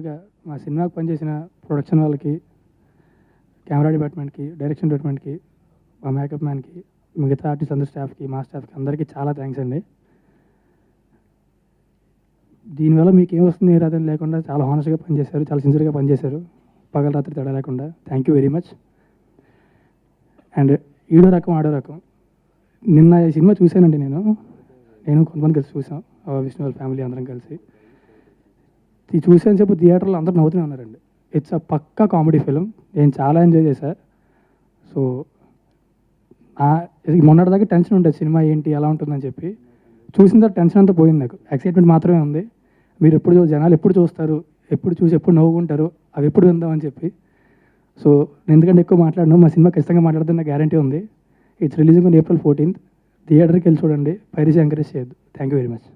ముందుగా మా సినిమాకి పనిచేసిన ప్రొడక్షన్ వాళ్ళకి, కెమెరా డిపార్ట్మెంట్కి, డైరెక్షన్ డిపార్ట్మెంట్కి, మా మేకప్ మ్యాన్కి, మిగతా ఆర్టిస్ట్ అందరి స్టాఫ్కి, మా స్టాఫ్కి అందరికీ చాలా థ్యాంక్స్ అండి. దీనివల్ల మీకు ఏమొస్తుంది ఏ రాదని లేకుండా చాలా హానెస్ట్గా పనిచేశారు, చాలా సిన్సియర్గా పనిచేశారు, పగలు రాత్రి తేడా లేకుండా. Thank you very much. And ఈడో రకం ఆడో రకం, నిన్న ఈ సినిమా చూశానండి. నేను కొంతమంది కలిసి చూసాం, విష్ణు వాళ్ళ ఫ్యామిలీ అందరం కలిసి. ఇది చూసాను చెప్పు థియేటర్లో అందరూ నవ్వుతూనే ఉన్నారండి. ఇట్స్ అ పక్కా కామెడీ ఫిలిం. నేను చాలా ఎంజాయ్ చేశాను. సో మొన్నటిదాకా టెన్షన్ ఉంటుంది సినిమా ఏంటి ఎలా ఉంటుందని చెప్పి. చూసిన తర్వాత టెన్షన్ అంతా పోయింది. నాకు ఎక్సైట్మెంట్ మాత్రమే ఉంది. మీరు జనాలు ఎప్పుడు చూస్తారు, ఎప్పుడు చూసి ఎప్పుడు నవ్వుకుంటారు, అవి ఎప్పుడు విందామని చెప్పి. సో నేను ఎందుకంటే ఎక్కువ మాట్లాడను, మా సినిమా ఖచ్చితంగా మాట్లాడుతున్న గ్యారంటీ ఉంది. It's releasing on April 14th. థియేటర్కి వెళ్ళి చూడండి, పైరసీ ఎంకరేజ్ చేయొద్దు. Thank you very much.